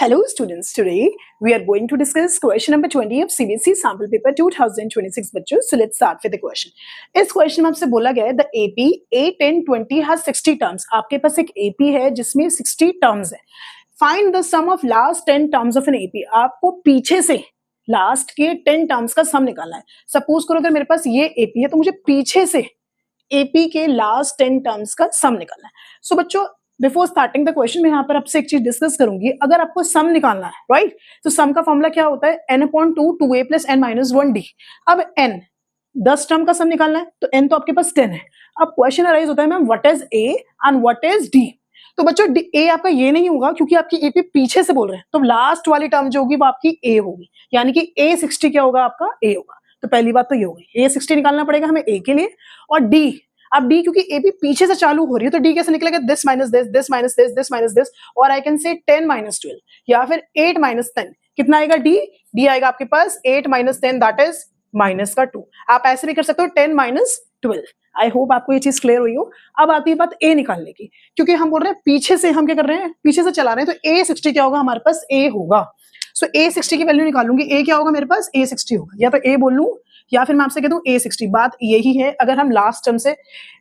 Hello students, today we are going to discuss question number 20 of CBSE sample paper 2026 बच्चों. So let's start with the question. इस question में आपसे बोला गया है the AP A1020 has 60 terms. आपके पास एक AP है जिसमें 60 terms है. Find the sum of last 10 terms of an AP. आपको पीछे से लास्ट के 10 टर्म्स का सम निकालना है. सपोज करो अगर मेरे पास ये AP है तो मुझे पीछे से AP के लास्ट 10 टर्म्स का सम निकालना है. सो बच्चों बिफोर स्टार्टिंग द क्वेश्चन मैं यहाँ पर आपसे एक चीज डिस्कस करूंगी. अगर आपको सम निकालना है राइट, तो सम का फॉर्मूला क्या होता है n/2 2a + n-1d. अब n 10 टर्म का सम निकालना है तो n तो आपके पास 10 है. अब क्वेश्चन अराइज होता है ma'am what is a and what is d. तो बच्चों a आपका ये नहीं होगा क्योंकि आपकी AP पीछे से बोल रहे हैं, तो लास्ट वाली टर्म जो होगी वो आपकी a होगी, यानी कि a60 क्या होगा आपका a होगा. तो पहली बात तो ये होगी, a60 निकालना पड़ेगा हमें a के लिए. और d, अब d क्योंकि AP पीछे से चालू हो रही है तो d कैसे निकलेगा, this minus this, this minus this, this minus this, और आई कैन से 10 - 12 या फिर 8 - 10. कितना आएगा d आएगा आपके पास 8 - 10 दैट इज माइनस का 2. आप ऐसे भी कर सकते हो 10 - 12. आई होप आपको ये चीज क्लियर हुई हो. अब आती है बात a निकालने की, क्योंकि हम बोल रहे हैं पीछे से हम क्या कर रहे हैं, पीछे से चला रहे हैं, तो a60 क्या होगा हमारे पास a होगा. सो a60 की वैल्यू निकालूंगी, a क्या होगा मेरे पास a60 होगा, या तो a बोल लूं या फिर मैं आपसे कह दूं a60. बात यही है अगर हम लास्ट टर्म से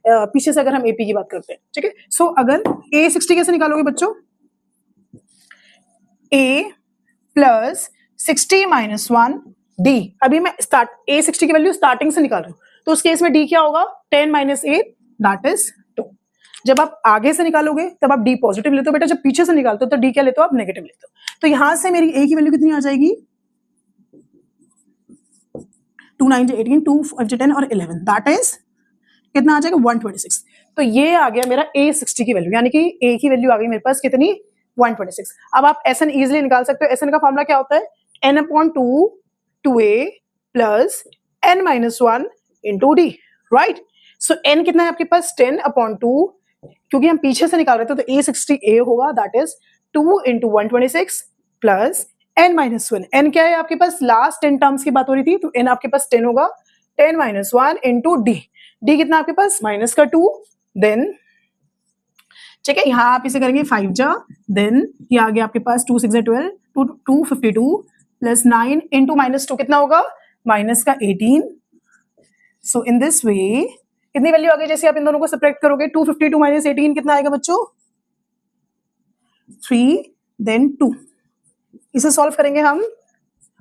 पीछे से अगर हम AP की बात करते हैं, ठीक है. सो अगर a60 कैसे निकालोगे बच्चों, a + 60 - 1 d. अभी मैं a60 की वैल्यू स्टार्टिंग से निकाल रहा हूं, तो उस केस में d क्या होगा 10 - 8 दैट इज 2. जब आप आगे से निकालोगे तब आप d पॉजिटिव लेते हो बेटा, जब पीछे से निकालते हो तो d क्या लेते हो आप नेगेटिव लेते हो. तो यहां से मेरी a की वैल्यू कितनी आ जाएगी 2 9 18 2 5 10 और 11 दैट इज कितना आ जाएगा 126. तो ये आ गया मेरा a60 की वैल्यू, यानी कि a की वैल्यू आ गई मेरे पास कितनी 126. अब आप SN इजीली निकाल सकते हो. SN का फॉर्मूला क्या होता है n/2 2a + n-1 × d right. सो n कितना है आपके पास 10/2, क्योंकि हम पीछे से निकाल रहे थे तो a60 a होगा दैट इज 2 × 126 + n-1. n क्या है आपके पास, लास्ट 10 टर्म्स की बात हो रही थी, तो n आपके पास 10 होगा 10 - 1 × d. d कितना आपके पास माइनस का 2. देन ठीक है, यहाँ आप इसे करेंगे 5 जा, देन ये आ गया आपके पास 2 6 12 252 + 9 × -2 कितना होगा माइनस का 18. सो इन दिस वे कितनी वैल्यू आ गई, जैसे आप इन दोनों को सब्ट्रैक्ट करोगे 252 - 18 कितना आएगा बच्चों 3 देन 2. इसे सॉल्व करेंगे हम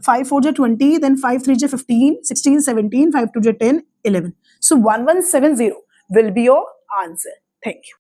5 4 जा 20, देन 5 3 जा 15 16 17 5 2 जा 10 11. सो 1170 will be your answer. Thank you.